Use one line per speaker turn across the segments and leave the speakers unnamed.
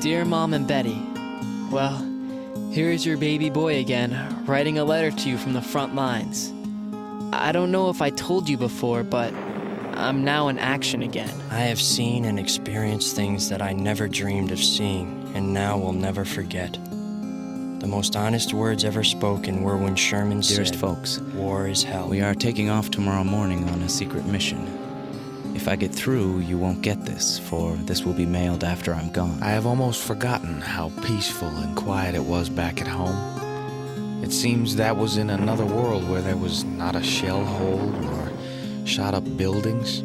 Dear Mom and Betty, well, here is your baby boy again, writing a letter to you from the front lines. I don't know if I told you before, but I'm now in action again.
I have seen and experienced things that I never dreamed of seeing, and now will never forget. The most honest words ever spoken were when Sherman
Dearest
said,
folks,
"War is hell."
we are taking off tomorrow morning on a secret mission. If I get through, you won't get this, for this will be mailed after I'm gone.
I have almost forgotten how peaceful and quiet it was back at home. It seems that was in another world where there was not a shell hole or shot-up buildings.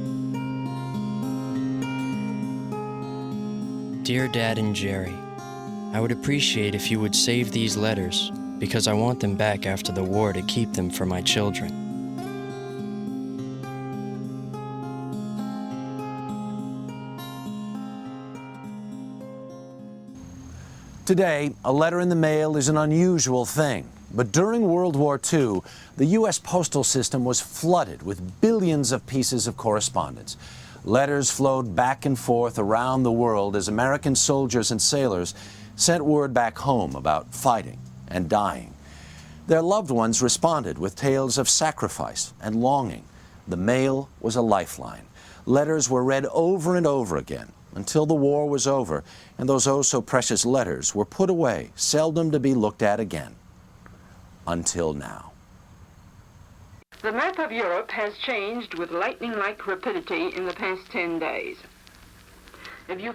Dear Dad and Jerry, I would appreciate if you would save these letters, because I want them back after the war to keep them for my children.
Today, a letter in the mail is an unusual thing. But during World War II, the U.S. postal system was flooded with billions of pieces of correspondence. Letters flowed back and forth around the world as American soldiers and sailors sent word back home about fighting and dying. Their loved ones responded with tales of sacrifice and longing. The mail was a lifeline. Letters were read over and over again until the war was over, and those oh-so-precious letters were put away, seldom to be looked at again. Until now.
The map of Europe has changed with lightning-like rapidity in the past 10 days.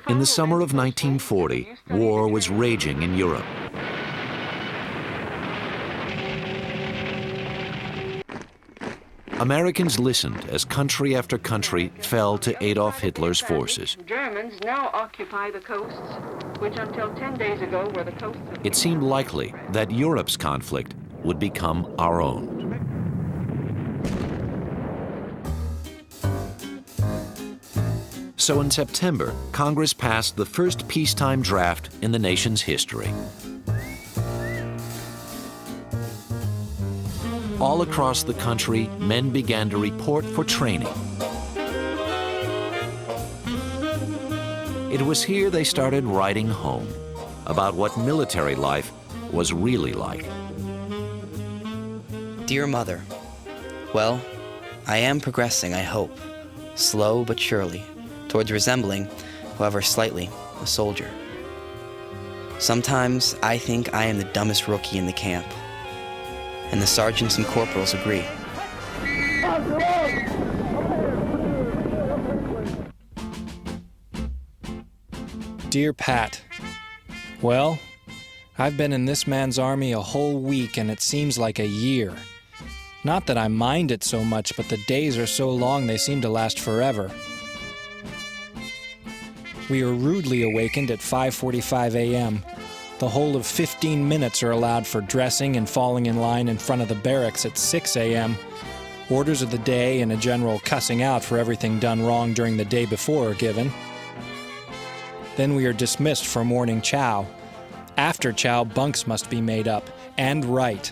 In the summer of 1940, war was raging in Europe. Americans listened as country after country fell to Adolf Hitler's forces.
Germans now occupy the coasts, which until 10 days ago were the coasts of...
It seemed likely that Europe's conflict would become our own. So in September, Congress passed the first peacetime draft in the nation's history. All across the country, men began to report for training. It was here they started writing home about what military life was really like.
Dear Mother, well, I am progressing, I hope, slow but surely, towards resembling, however slightly, a soldier. Sometimes I think I am the dumbest rookie in the camp, and the sergeants and corporals agree.
Dear Pat, well, I've been in this man's army a whole week and it seems like a year. Not that I mind it so much, but the days are so long they seem to last forever. We are rudely awakened at 5:45 a.m. The whole of 15 minutes are allowed for dressing and falling in line in front of the barracks at 6 a.m. Orders of the day and a general cussing out for everything done wrong during the day before are given. Then we are dismissed for morning chow. After chow, bunks must be made up, and right.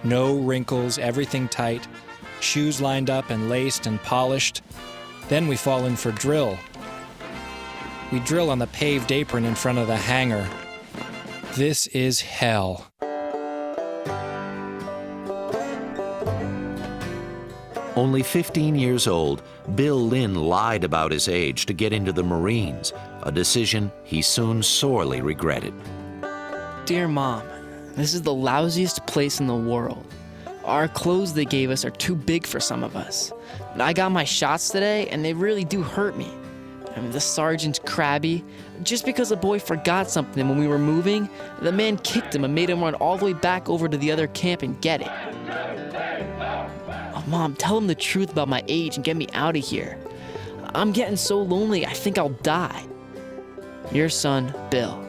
No wrinkles, everything tight, shoes lined up and laced and polished. Then we fall in for drill. We drill on the paved apron in front of the hangar. This is hell.
Only 15 years old, Bill Lynn lied about his age to get into the Marines, a decision he soon sorely regretted.
Dear Mom, this is the lousiest place in the world. Our clothes they gave us are too big for some of us. And I got my shots today, and they really do hurt me. I mean, the sergeant's crabby. Just because a boy forgot something when we were moving, the man kicked him and made him run all the way back over to the other camp and get it. Oh, Mom, tell him the truth about my age and get me out of here. I'm getting so lonely, I think I'll die. Your son, Bill.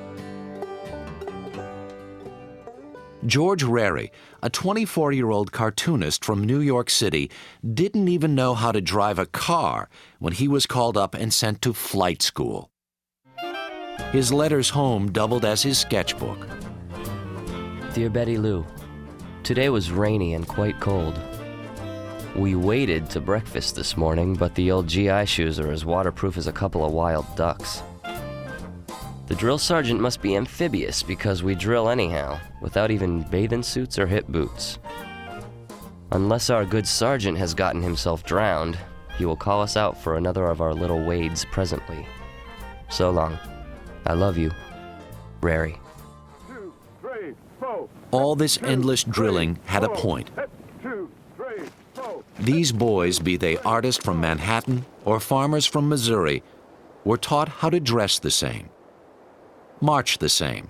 George Rary, a 24-year-old cartoonist from New York City, didn't even know how to drive a car when he was called up and sent to flight school. His letters home doubled as his sketchbook.
Dear Betty Lou, today was rainy and quite cold. We waded to breakfast this morning, but the old GI shoes are as waterproof as a couple of wild ducks. The drill sergeant must be amphibious because we drill anyhow, without even bathing suits or hip boots. Unless our good sergeant has gotten himself drowned, he will call us out for another of our little wades presently. So long. I love you, Rary.
All this endless drilling had a point. These boys, be they artists from Manhattan or farmers from Missouri, were taught how to dress the same, march the same,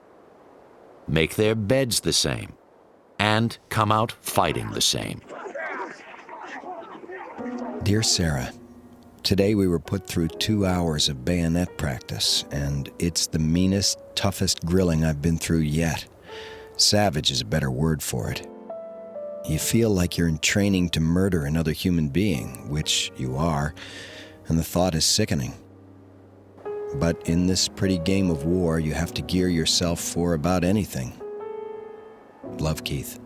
make their beds the same, and come out fighting the same.
Dear Sarah, today we were put through 2 hours of bayonet practice, and it's the meanest, toughest grilling I've been through yet. Savage is a better word for it. You feel like you're in training to murder another human being, which you are, and the thought is sickening. But in this pretty game of war, you have to gear yourself for about anything. Love, Keith.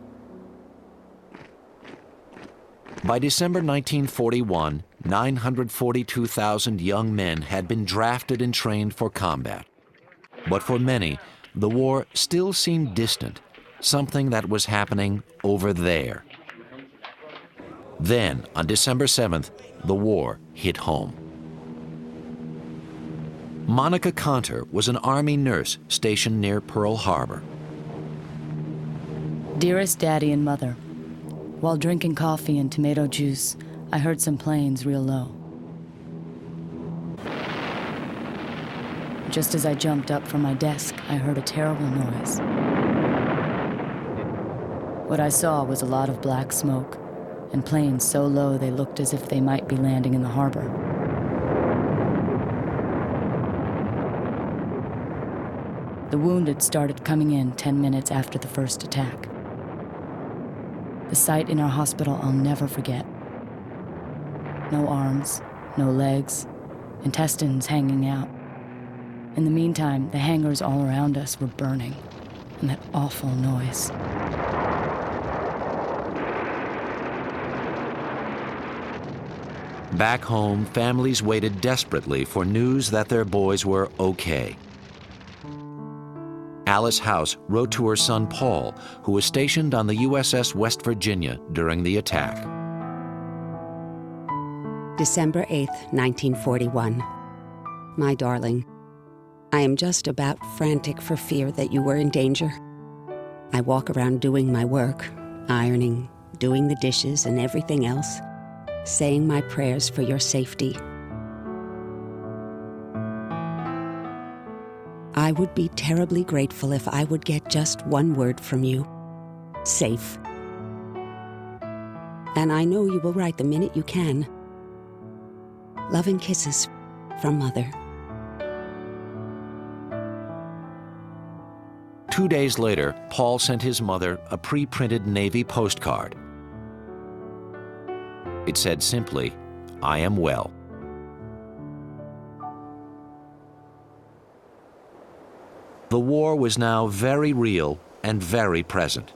By December 1941, 942,000 young men had been drafted and trained for combat. But for many, the war still seemed distant, something that was happening over there. Then, on December 7th, the war hit home. Monica Conter was an Army nurse stationed near Pearl Harbor.
Dearest Daddy and Mother, while drinking coffee and tomato juice, I heard some planes real low. Just as I jumped up from my desk, I heard a terrible noise. What I saw was a lot of black smoke, and planes so low they looked as if they might be landing in the harbor. The wounded started coming in 10 minutes after the first attack. The sight in our hospital I'll never forget. No arms, no legs, intestines hanging out. In the meantime, the hangars all around us were burning, and that awful noise.
Back home, families waited desperately for news that their boys were okay. Alice House wrote to her son Paul, who was stationed on the USS West Virginia during the attack.
December 8th, 1941. My darling, I am just about frantic for fear that you were in danger. I walk around doing my work, ironing, doing the dishes and everything else, saying my prayers for your safety. I would be terribly grateful if I would get just one word from you. Safe. And I know you will write the minute you can. Love and kisses from Mother.
2 days later, Paul sent his mother a pre-printed Navy postcard. It said simply, "I am well." The war was now very real and very present.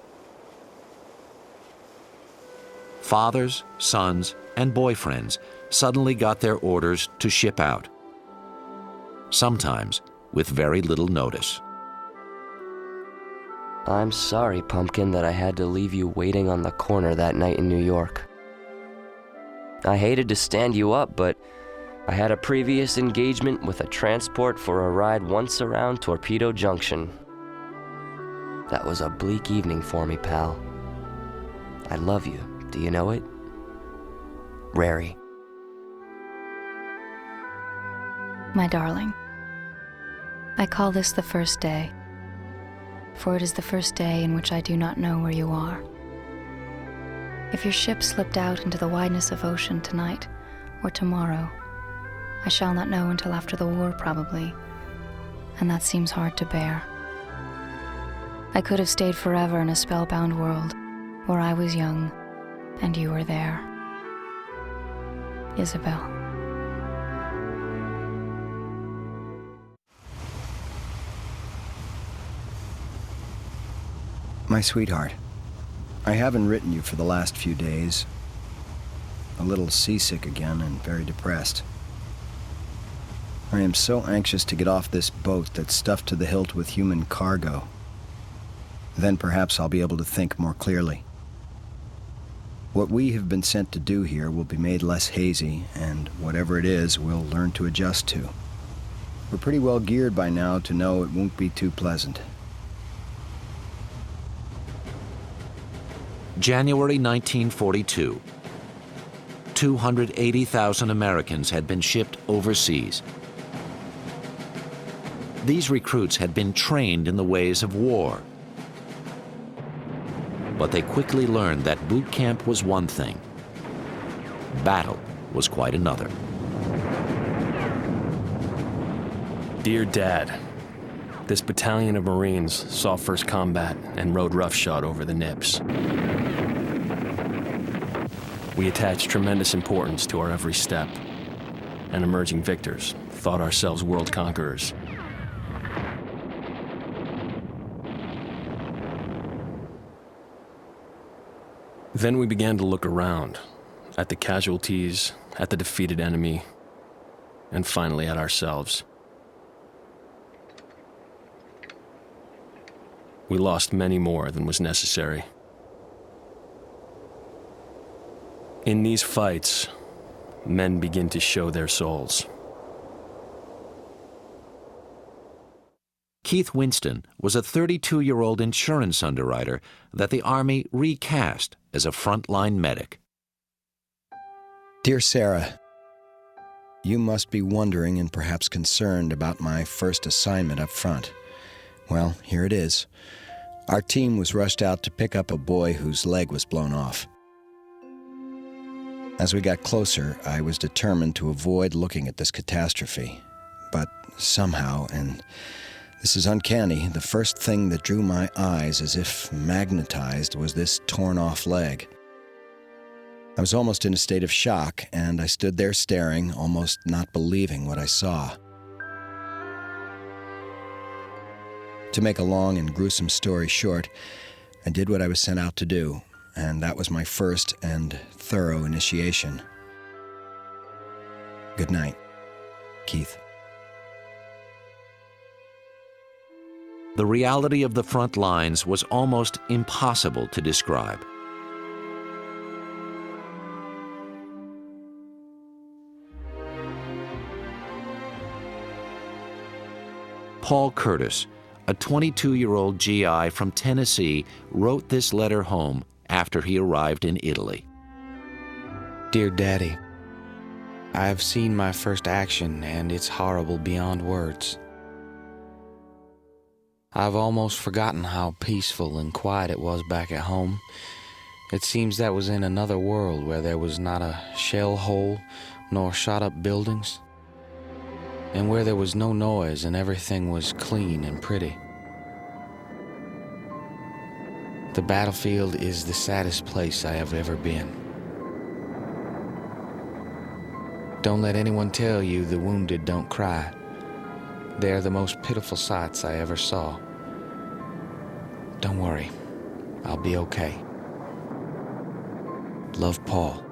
Fathers, sons, and boyfriends suddenly got their orders to ship out, sometimes with very little notice.
I'm sorry, Pumpkin, that I had to leave you waiting on the corner that night in New York. I hated to stand you up, but I had a previous engagement with a transport for a ride once around Torpedo Junction. That was a bleak evening for me, pal. I love you. Do you know it? Rary.
My darling, I call this the first day, for it is the first day in which I do not know where you are. If your ship slipped out into the wideness of ocean tonight or tomorrow, I shall not know until after the war, probably, and that seems hard to bear. I could have stayed forever in a spellbound world where I was young and you were there. Isabel.
My sweetheart, I haven't written you for the last few days. A little seasick again and very depressed. I am so anxious to get off this boat that's stuffed to the hilt with human cargo. Then perhaps I'll be able to think more clearly. What we have been sent to do here will be made less hazy, and whatever it is, we'll learn to adjust to. We're pretty well geared by now to know it won't be too pleasant.
January 1942. 280,000 Americans had been shipped overseas. These recruits had been trained in the ways of war. But they quickly learned that boot camp was one thing. Battle was quite another.
Dear Dad, this battalion of Marines saw first combat and rode roughshod over the nips. We attached tremendous importance to our every step, and emerging victors thought ourselves world conquerors. Then we began to look around, at the casualties, at the defeated enemy, and finally at ourselves. We lost many more than was necessary. In these fights, men begin to show their souls.
Keith Winston was a 32-year-old insurance underwriter that the Army recast as a frontline medic.
Dear Sarah, you must be wondering and perhaps concerned about my first assignment up front. Well, here it is. Our team was rushed out to pick up a boy whose leg was blown off. As we got closer, I was determined to avoid looking at this catastrophe. But somehow, and this is uncanny, the first thing that drew my eyes as if magnetized was this torn-off leg. I was almost in a state of shock, and I stood there staring, almost not believing what I saw. To make a long and gruesome story short, I did what I was sent out to do, and that was my first and thorough initiation. Good night, Keith.
The reality of the front lines was almost impossible to describe. Paul Curtis, a 22-year-old GI from Tennessee, wrote this letter home after he arrived in Italy.
Dear Daddy, I have seen my first action, and it's horrible beyond words. I've almost forgotten how peaceful and quiet it was back at home. It seems that was in another world where there was not a shell hole nor shot-up buildings, and where there was no noise and everything was clean and pretty. The battlefield is the saddest place I have ever been. Don't let anyone tell you the wounded don't cry. They are the most pitiful sights I ever saw. Don't worry, I'll be okay. Love, Paul.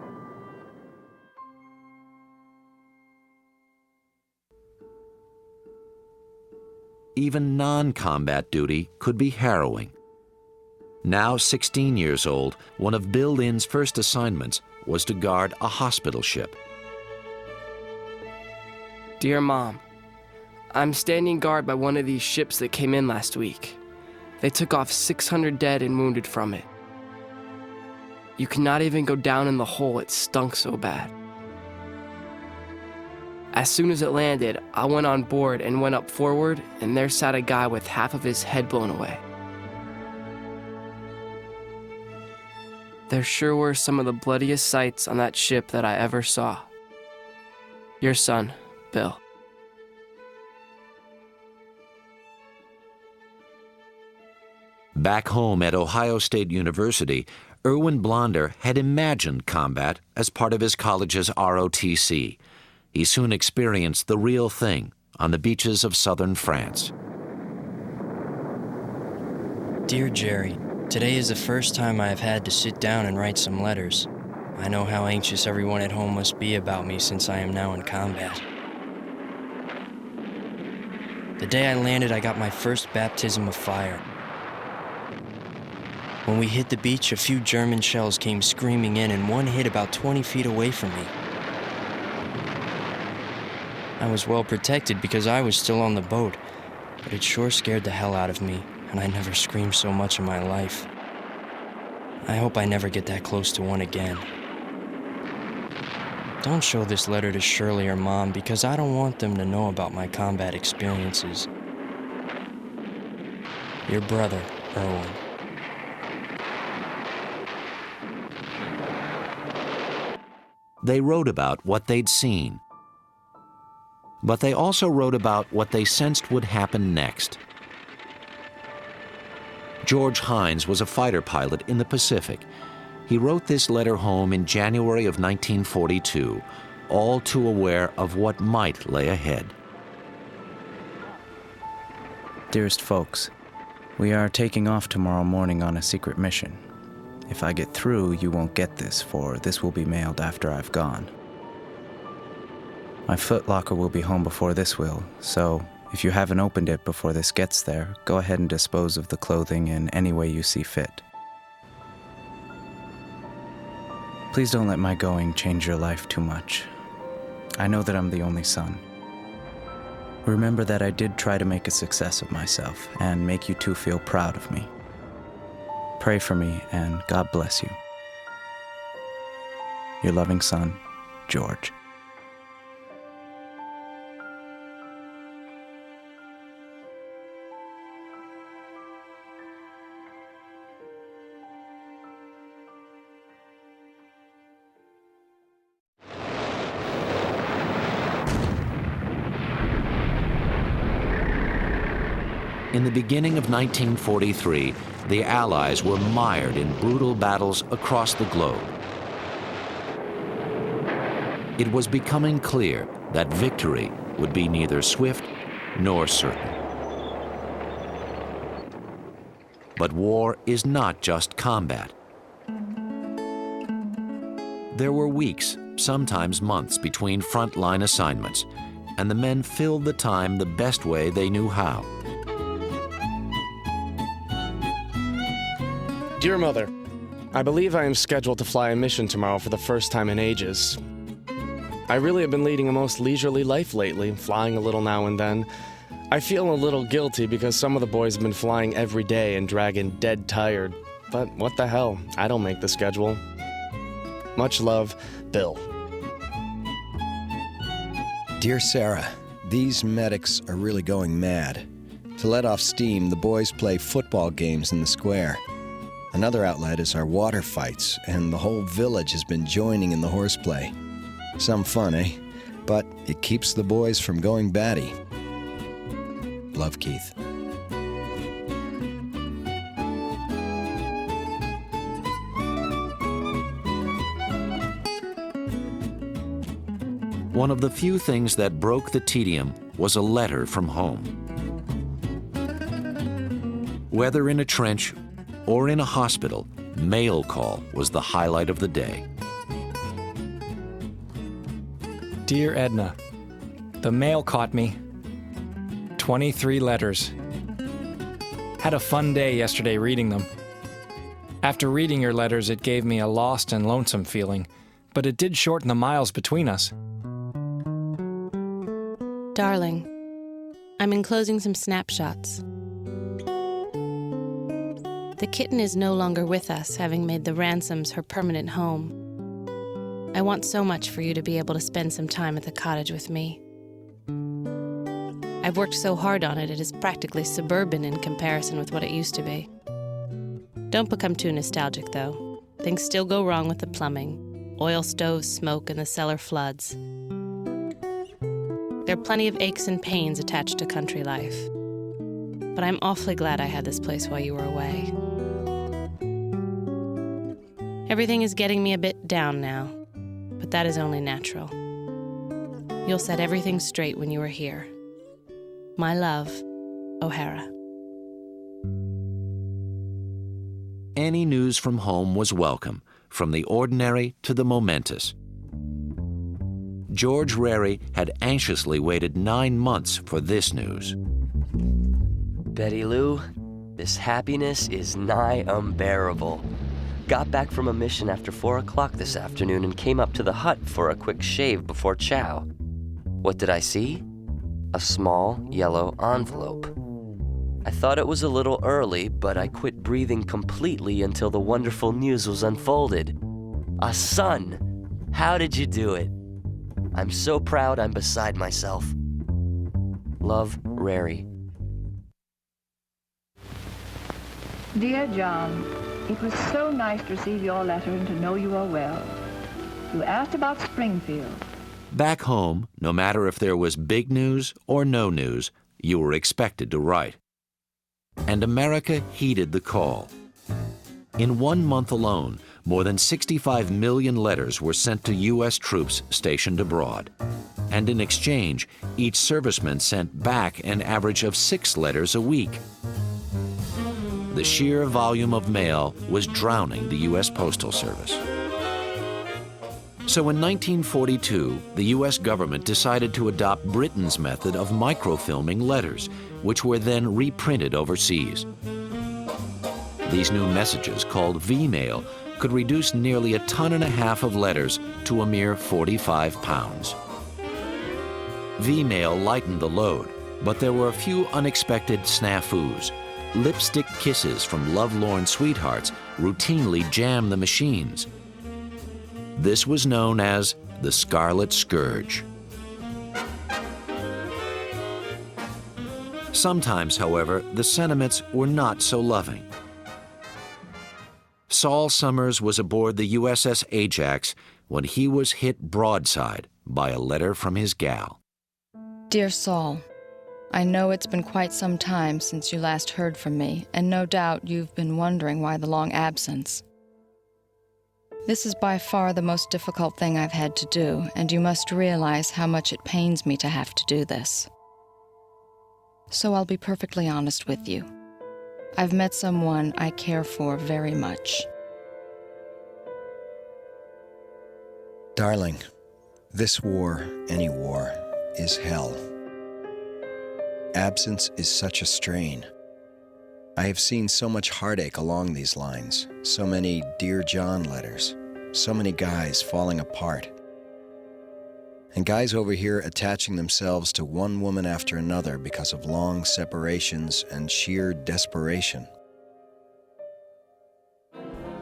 Even non-combat duty could be harrowing. Now 16 years old, one of Bill Lynn's first assignments was to guard a hospital ship.
Dear Mom, I'm standing guard by one of these ships that came in last week. They took off 600 dead and wounded from it. You cannot even go down in the hole, it stunk so bad. As soon as it landed, I went on board and went up forward, and there sat a guy with half of his head blown away. There sure were some of the bloodiest sights on that ship that I ever saw. Your son, Bill.
Back home at Ohio State University, Erwin Blonder had imagined combat as part of his college's ROTC. He soon experienced the real thing on the beaches of southern France.
Dear Jerry, today is the first time I have had to sit down and write some letters. I know how anxious everyone at home must be about me since I am now in combat. The day I landed, I got my first baptism of fire. When we hit the beach, a few German shells came screaming in, and one hit about 20 feet away from me. I was well protected because I was still on the boat, but it sure scared the hell out of me, and I never screamed so much in my life. I hope I never get that close to one again. Don't show this letter to Shirley or Mom because I don't want them to know about my combat experiences. Your brother, Erwin.
They wrote about what they'd seen, but they also wrote about what they sensed would happen next. George Hines was a fighter pilot in the Pacific. He wrote this letter home in January of 1942, all too aware of what might lay ahead.
Dearest folks, we are taking off tomorrow morning on a secret mission. If I get through, you won't get this, for this will be mailed after I've gone. My footlocker will be home before this will, so if you haven't opened it before this gets there, go ahead and dispose of the clothing in any way you see fit. Please don't let my going change your life too much. I know that I'm the only son. Remember that I did try to make a success of myself and make you two feel proud of me. Pray for me, and God bless you. Your loving son, George.
In the beginning of 1943, the Allies were mired in brutal battles across the globe. It was becoming clear that victory would be neither swift nor certain. But war is not just combat. There were weeks, sometimes months, between frontline assignments, and the men filled the time the best way they knew how.
Dear Mother, I believe I am scheduled to fly a mission tomorrow for the first time in ages. I really have been leading a most leisurely life lately, flying a little now and then. I feel a little guilty because some of the boys have been flying every day and dragging dead tired. But what the hell, I don't make the schedule. Much love, Bill.
Dear Sarah, these medics are really going mad. To let off steam, the boys play football games in the square. Another outlet is our water fights, and the whole village has been joining in the horseplay. Some fun, eh? But it keeps the boys from going batty. Love, Keith.
One of the few things that broke the tedium was a letter from home. Whether in a trench or in a hospital, mail call was the highlight of the day.
Dear Edna, the mail caught me. 23 letters. Had a fun day yesterday reading them. After reading your letters, it gave me a lost and lonesome feeling, but it did shorten the miles between us.
Darling, I'm enclosing some snapshots. The kitten is no longer with us, having made the Ransoms her permanent home. I want so much for you to be able to spend some time at the cottage with me. I've worked so hard on it, it is practically suburban in comparison with what it used to be. Don't become too nostalgic, though. Things still go wrong with the plumbing. Oil stoves smoke and the cellar floods. There are plenty of aches and pains attached to country life. But I'm awfully glad I had this place while you were away. Everything is getting me a bit down now, but that is only natural. You'll set everything straight when you are here. My love, O'Hara.
Any news from home was welcome, from the ordinary to the momentous. George Rary had anxiously waited 9 months for this news.
Betty Lou, this happiness is nigh unbearable. Got back from a mission after 4 o'clock this afternoon and came up to the hut for a quick shave before chow. What did I see? A small yellow envelope. I thought it was a little early, but I quit breathing completely until the wonderful news was unfolded. A son! How did you do it? I'm so proud I'm beside myself. Love, Rary.
Dear John, it was so nice to receive your letter and to know you are well. You asked about Springfield.
Back home, no matter if there was big news or no news, you were expected to write. And America heeded the call. In 1 month alone, more than 65 million letters were sent to U.S. troops stationed abroad. And in exchange, each serviceman sent back an average of 6 letters a week. The sheer volume of mail was drowning the U.S. Postal Service. So in 1942, the U.S. government decided to adopt Britain's method of microfilming letters, which were then reprinted overseas. These new messages, called V-mail, could reduce nearly 1.5 tons of letters to a mere 45 pounds. V-mail lightened the load, but there were a few unexpected snafus. Lipstick kisses from lovelorn sweethearts routinely jammed the machines. This was known as the Scarlet Scourge. Sometimes, however, the sentiments were not so loving. Saul Summers was aboard the USS Ajax when he was hit broadside by a letter from his gal.
Dear Saul, I know it's been quite some time since you last heard from me, and no doubt you've been wondering why the long absence. This is by far the most difficult thing I've had to do, and you must realize how much it pains me to have to do this. So I'll be perfectly honest with you. I've met someone I care for very much.
Darling, this war, any war, is hell. Absence is such a strain. I have seen so much heartache along these lines, so many Dear John letters, so many guys falling apart. And guys over here attaching themselves to one woman after another because of long separations and sheer desperation.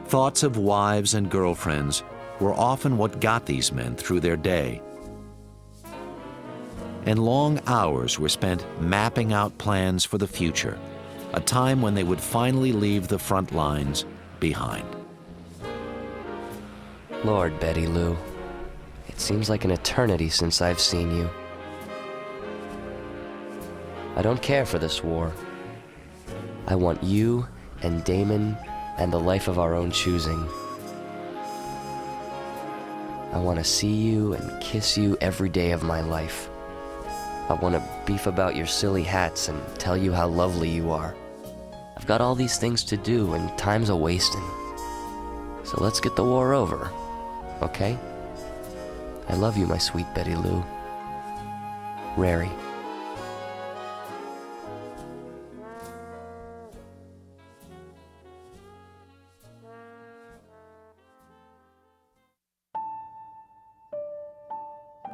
Thoughts of wives and girlfriends were often what got these men through their day. And long hours were spent mapping out plans for the future, a time when they would finally leave the front lines behind.
Lord, Betty Lou, it seems like an eternity since I've seen you. I don't care for this war. I want you and Damon and the life of our own choosing. I want to see you and kiss you every day of my life. I want to beef about your silly hats and tell you how lovely you are. I've got all these things to do and time's a-wasting. So let's get the war over, okay? I love you, my sweet Betty Lou. Rary.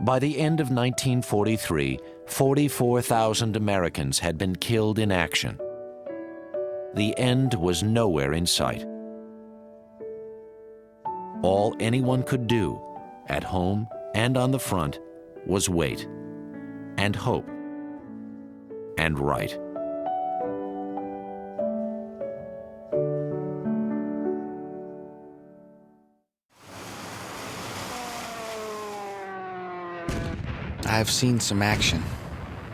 By the end of 1943, 44,000 Americans had been killed in action. The end was nowhere in sight. All anyone could do, at home and on the front, was wait, and hope, and write.
I've seen some action.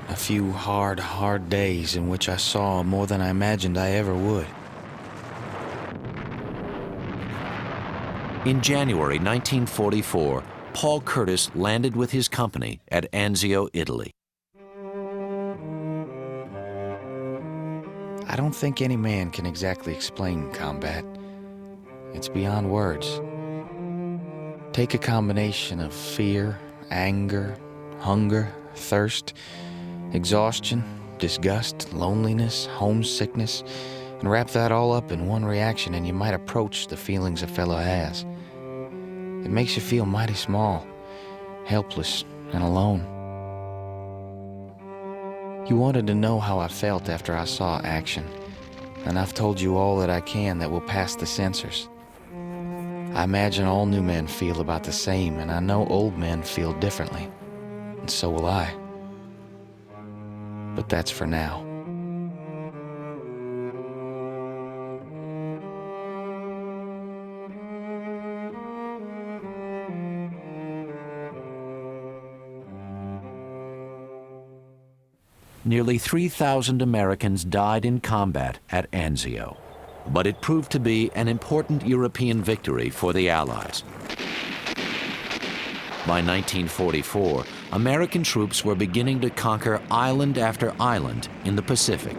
A few hard days in which I saw more than I imagined I ever would.
In January 1944, Paul Curtis landed with his company at Anzio, Italy.
I don't think any man can exactly explain combat. It's beyond words. Take a combination of fear, anger, hunger, thirst, exhaustion, disgust, loneliness, homesickness, and wrap that all up in one reaction and you might approach the feelings a fellow has. It makes you feel mighty small, helpless, and alone. You wanted to know how I felt after I saw action, and I've told you all that I can that will pass the censors. I imagine all new men feel about the same, and I know old men feel differently, and so will I. But that's for now.
Nearly 3,000 Americans died in combat at Anzio, but it proved to be an important European victory for the Allies. By 1944, American troops were beginning to conquer island after island in the Pacific.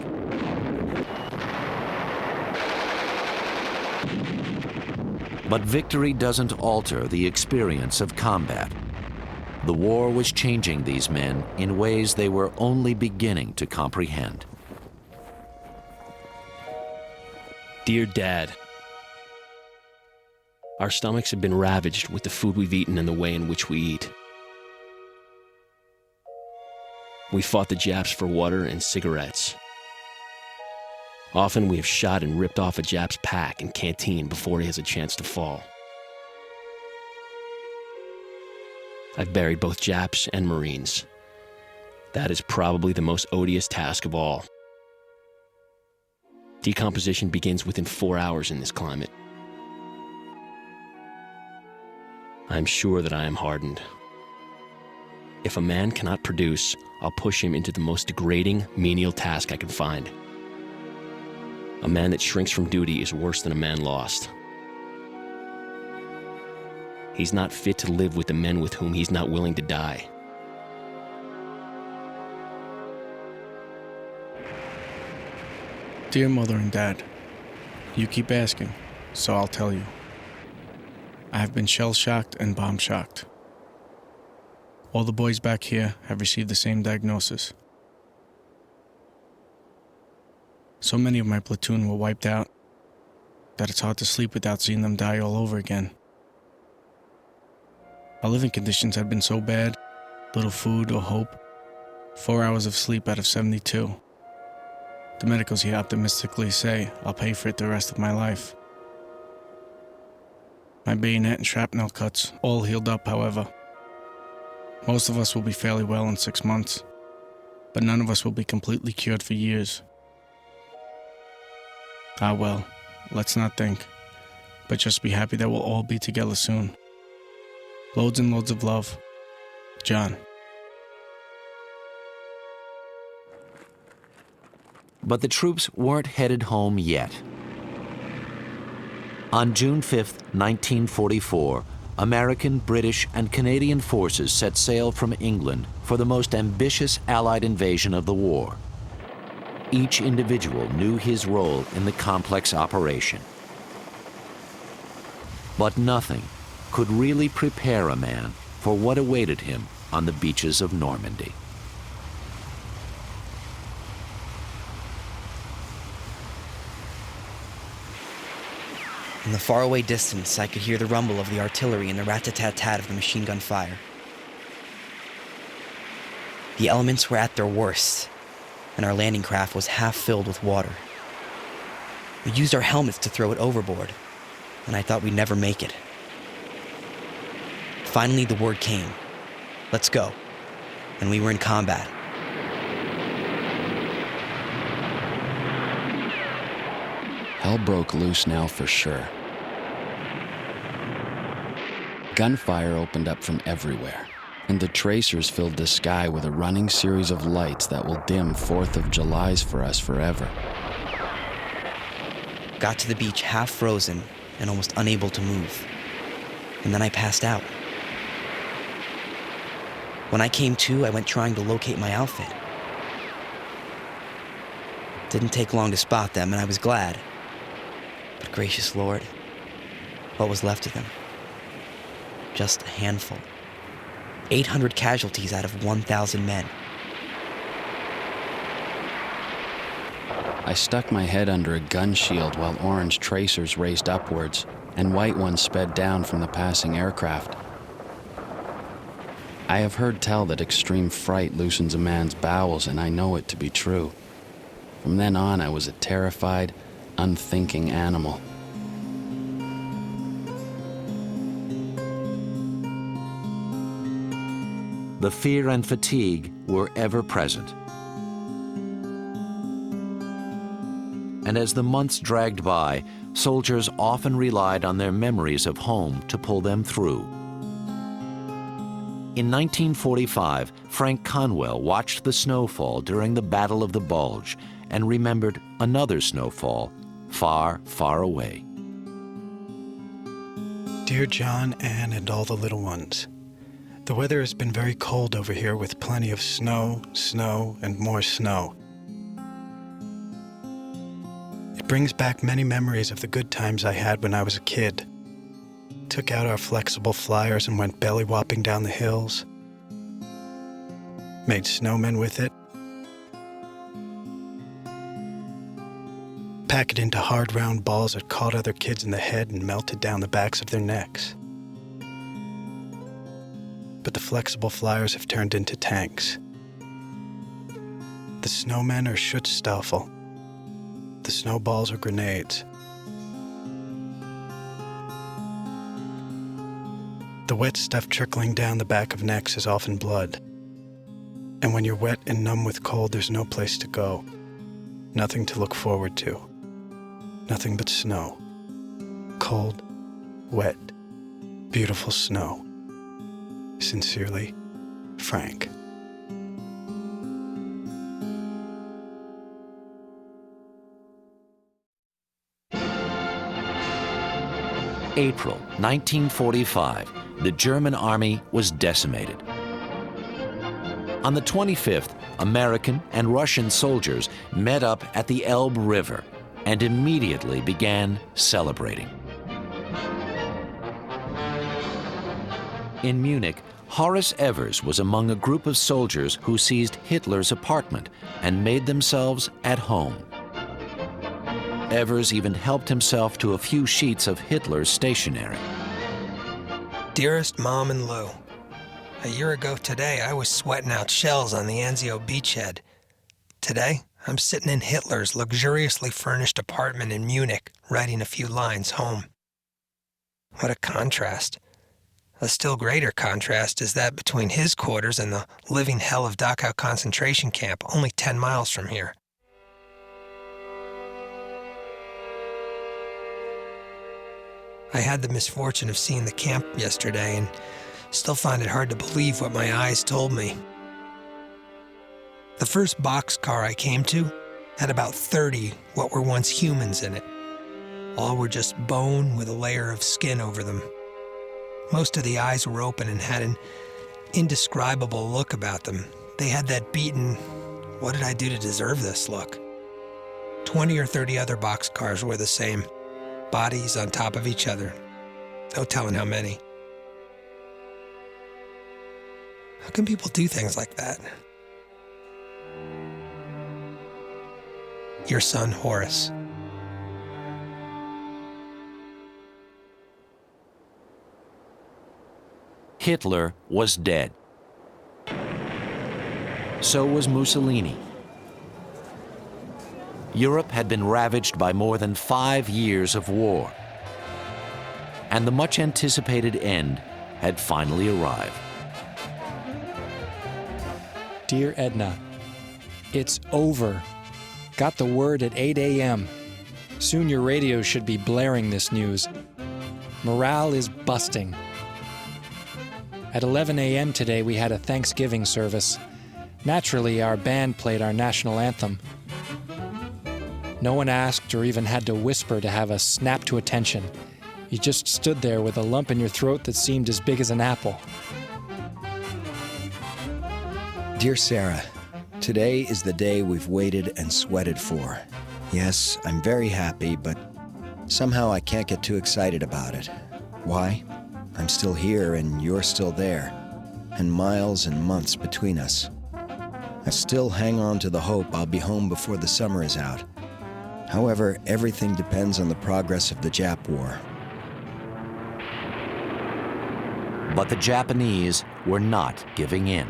But victory doesn't alter the experience of combat. The war was changing these men in ways they were only beginning to comprehend.
Dear Dad, our stomachs have been ravaged with the food we've eaten and the way in which we eat. We fought the Japs for water and cigarettes. Often we have shot and ripped off a Jap's pack and canteen before he has a chance to fall. I've buried both Japs and Marines. That is probably the most odious task of all. Decomposition begins within 4 hours in this climate. I am sure that I am hardened. If a man cannot produce, I'll push him into the most degrading, menial task I can find. A man that shrinks from duty is worse than a man lost. He's not fit to live with the men with whom he's not willing to die.
Dear Mother and Dad, you keep asking, so I'll tell you. I have been shell-shocked and bomb-shocked. All the boys back here have received the same diagnosis. So many of my platoon were wiped out that it's hard to sleep without seeing them die all over again. Our living conditions had been so bad, little food or hope, 4 hours of sleep out of 72. The medicals here optimistically say I'll pay for it the rest of my life. My bayonet and shrapnel cuts all healed up, however. Most of us will be fairly well in 6 months, but none of us will be completely cured for years. Ah well, let's not think, but just be happy that we'll all be together soon. Loads and loads of love, John.
But the troops weren't headed home yet. On June 5, 1944, American, British, and Canadian forces set sail from England for the most ambitious Allied invasion of the war. Each individual knew his role in the complex operation. But nothing could really prepare a man for what awaited him on the beaches of Normandy.
In the faraway distance, I could hear the rumble of the artillery and the rat-a-tat-tat of the machine gun fire. The elements were at their worst, and our landing craft was half filled with water. We used our helmets to throw it overboard, and I thought we'd never make it. Finally, the word came, "Let's go," and we were in combat.
Hell broke loose now for sure. Gunfire opened up from everywhere, and the tracers filled the sky with a running series of lights that will dim 4th of Julys for us forever.
Got to the beach half frozen and almost unable to move, and then I passed out. When I came to, I went trying to locate my outfit. Didn't take long to spot them, and I was glad. But gracious Lord, what was left of them? Just a handful. 800 casualties out of 1,000 men.
I stuck my head under a gun shield while orange tracers raced upwards and white ones sped down from the passing aircraft. I have heard tell that extreme fright loosens a man's bowels, and I know it to be true. From then on, I was a terrified, unthinking animal.
The fear and fatigue were ever present. And as the months dragged by, soldiers often relied on their memories of home to pull them through. In 1945, Frank Conwell watched the snowfall during the Battle of the Bulge and remembered another snowfall far, far away.
Dear John, Anne, and all the little ones, the weather has been very cold over here with plenty of snow, and more snow. It brings back many memories of the good times I had when I was a kid. Took out our flexible flyers and went belly-whopping down the hills. Made snowmen with it. Pack it into hard round balls that caught other kids in the head and melted down the backs of their necks. But the flexible flyers have turned into tanks. The snowmen are Schutzstaffel. The snowballs are grenades. The wet stuff trickling down the back of necks is often blood. And when you're wet and numb with cold, there's no place to go. Nothing to look forward to. Nothing but snow. Cold, wet, beautiful snow. Sincerely, Frank.
April 1945, the German army was decimated. On the 25th, American and Russian soldiers met up at the Elbe River and immediately began celebrating. In Munich, Horace Evers was among a group of soldiers who seized Hitler's apartment and made themselves at home. Evers even helped himself to a few sheets of Hitler's stationery.
Dearest Mom and Lou, a year ago today I was sweating out shells on the Anzio beachhead. Today, I'm sitting in Hitler's luxuriously furnished apartment in Munich, writing a few lines home. What a contrast. A still greater contrast is that between his quarters and the living hell of Dachau concentration camp, only 10 miles from here. I had the misfortune of seeing the camp yesterday and still find it hard to believe what my eyes told me. The first boxcar I came to had about 30 what were once humans in it. All were just bone with a layer of skin over them. Most of the eyes were open and had an indescribable look about them. They had that beaten, what did I do to deserve this look? 20 or 30 other boxcars were the same. Bodies on top of each other. No telling how many. How can people do things like that? Your son, Horace.
Hitler was dead. So was Mussolini. Europe had been ravaged by more than 5 years of war. And the much-anticipated end had finally arrived.
Dear Edna, it's over. Got the word at 8 a.m. Soon your radio should be blaring this news. Morale is busting. At 11 a.m. today, we had a Thanksgiving service. Naturally, our band played our national anthem. No one asked or even had to whisper to have us snap to attention. You just stood there with a lump in your throat that seemed as big as an apple.
Dear Sarah, today is the day we've waited and sweated for. Yes, I'm very happy, but somehow I can't get too excited about it. Why? I'm still here and you're still there, and miles and months between us. I still hang on to the hope I'll be home before the summer is out, However, everything depends on the progress of the Jap War.
But the Japanese were not giving in.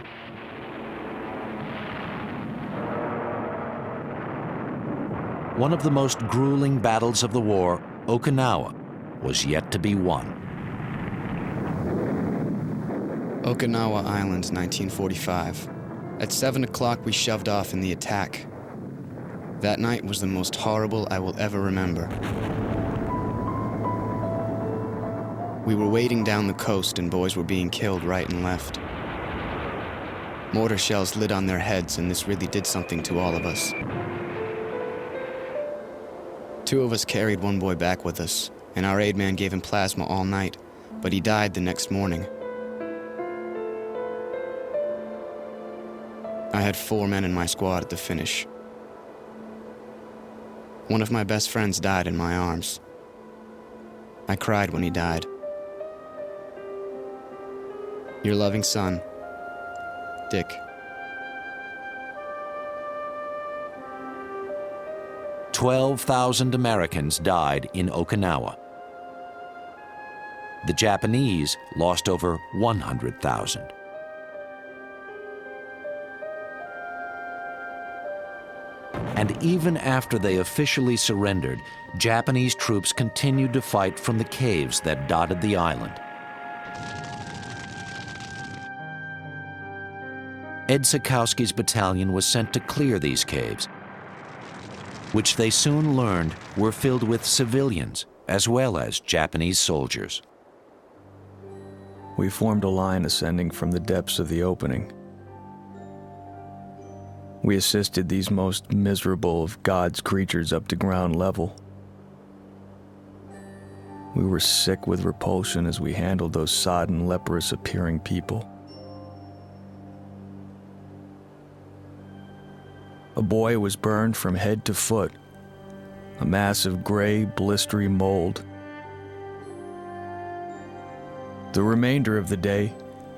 One of the most grueling battles of the war, Okinawa, was yet to be won.
Okinawa Island, 1945. At 7 o'clock, we shoved off in the attack. That night was the most horrible I will ever remember. We were wading down the coast and boys were being killed right and left. Mortar shells lit on their heads, and this really did something to all of us. 2 of us carried one boy back with us, and our aid man gave him plasma all night, but he died the next morning. I had 4 men in my squad at the finish. One of my best friends died in my arms. I cried when he died. Your loving son, Dick.
"12,000 Americans died in Okinawa. The Japanese lost over 100,000. And even after they officially surrendered, Japanese troops continued to fight from the caves that dotted the island. Ed Sikowski's battalion was sent to clear these caves, which they soon learned were filled with civilians as well as Japanese soldiers.
We formed a line ascending from the depths of the opening. We assisted these most miserable of God's creatures up to ground level. We were sick with repulsion as we handled those sodden, leprous-appearing people. A boy was burned from head to foot, a mass of gray, blistery mold. The remainder of the day,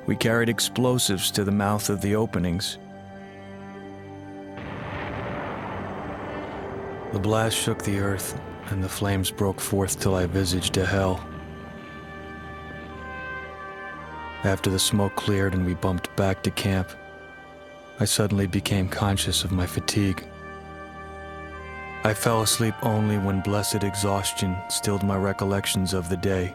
we carried explosives to the mouth of the openings. The blast shook the earth, and the flames broke forth till I visaged a hell. After the smoke cleared and we bumped back to camp, I suddenly became conscious of my fatigue. I fell asleep only when blessed exhaustion stilled my recollections of the day.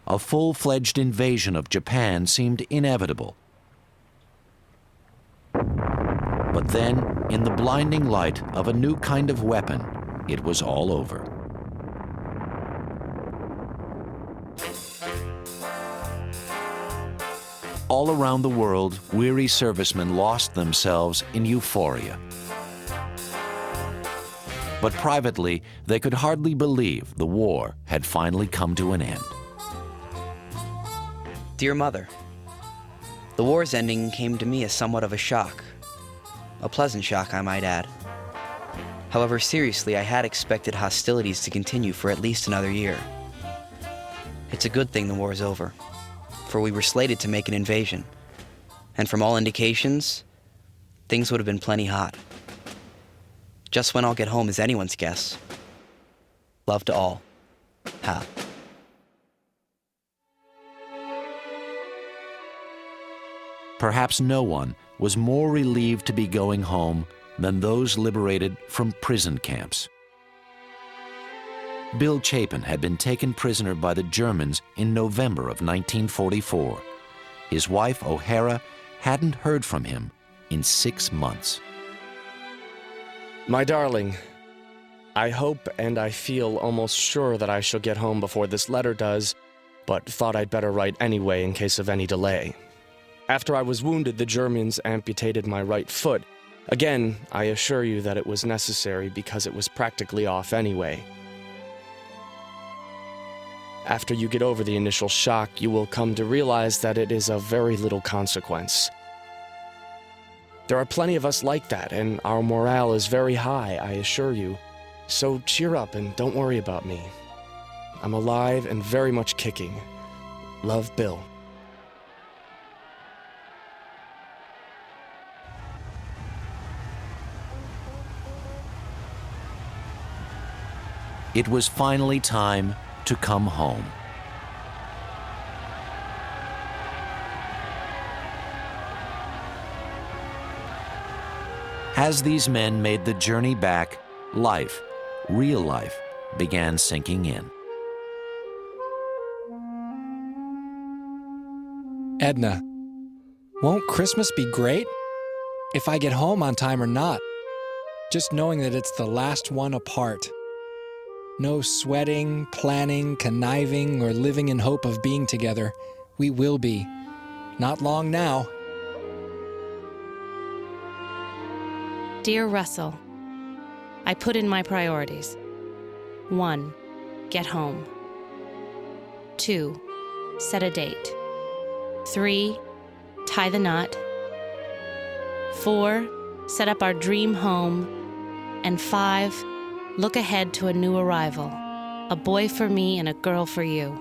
A full-fledged invasion of Japan seemed inevitable. But then, in the blinding light of a new kind of weapon, it was all over. All around the world, weary servicemen lost themselves in euphoria. But privately, they could hardly believe the war had finally come to an end.
Dear Mother, the war's ending came to me as somewhat of a shock. A pleasant shock, I might add. However, seriously, I had expected hostilities to continue for at least another year. It's a good thing the war is over, for we were slated to make an invasion. And from all indications, things would have been plenty hot. Just when I'll get home is anyone's guess. Love to all. Hal.
Perhaps no one was more relieved to be going home than those liberated from prison camps. Bill Chapin had been taken prisoner by the Germans in November of 1944. His wife, O'Hara, hadn't heard from him in 6 months.
My darling, I hope and I feel almost sure that I shall get home before this letter does, but thought I'd better write anyway in case of any delay. After I was wounded, the Germans amputated my right foot. Again, I assure you that it was necessary because it was practically off anyway. After you get over the initial shock, you will come to realize that it is of very little consequence. There are plenty of us like that, and our morale is very high, I assure you. So cheer up and don't worry about me. I'm alive and very much kicking. Love, Bill.
It was finally time to come home. As these men made the journey back, life, real life, began sinking in.
Edna, won't Christmas be great? If I get home on time or not. Just knowing that it's the last one apart. No sweating, planning, conniving, or living in hope of being together. We will be. Not long now.
Dear Russell, I put in my priorities. 1. Get home. 2. Set a date. 3. Tie the knot. 4. Set up our dream home. And 5. Look ahead to a new arrival. A boy for me and a girl for you.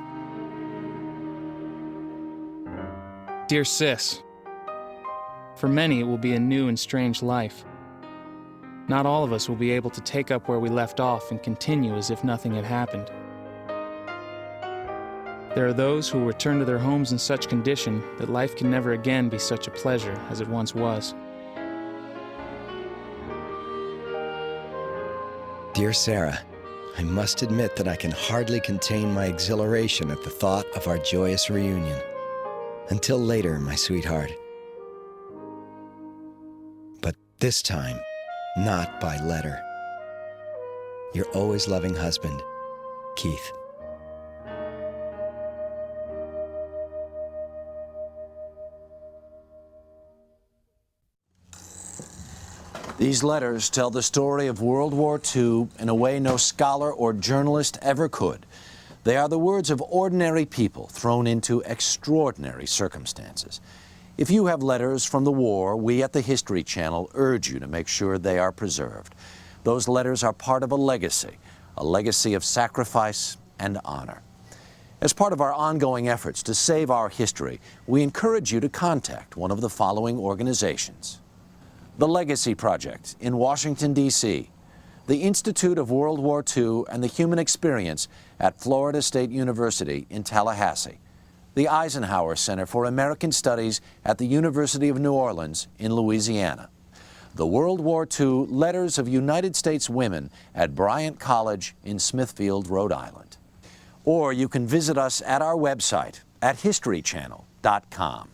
Dear Sis, for many it will be a new and strange life. Not all of us will be able to take up where we left off and continue as if nothing had happened. There are those who will return to their homes in such condition that life can never again be such a pleasure as it once was.
Dear Sarah, I must admit that I can hardly contain my exhilaration at the thought of our joyous reunion. Until later, my sweetheart. But this time, not by letter. Your always loving husband, Keith.
These letters tell the story of World War II in a way no scholar or journalist ever could. They are the words of ordinary people thrown into extraordinary circumstances. If you have letters from the war, we at the History Channel urge you to make sure they are preserved. Those letters are part of a legacy of sacrifice and honor. As part of our ongoing efforts to save our history, we encourage you to contact one of the following organizations: the Legacy Project in Washington, D.C., the Institute of World War II and the Human Experience at Florida State University in Tallahassee, the Eisenhower Center for American Studies at the University of New Orleans in Louisiana, the World War II Letters of United States Women at Bryant College in Smithfield, Rhode Island. Or you can visit us at our website at historychannel.com.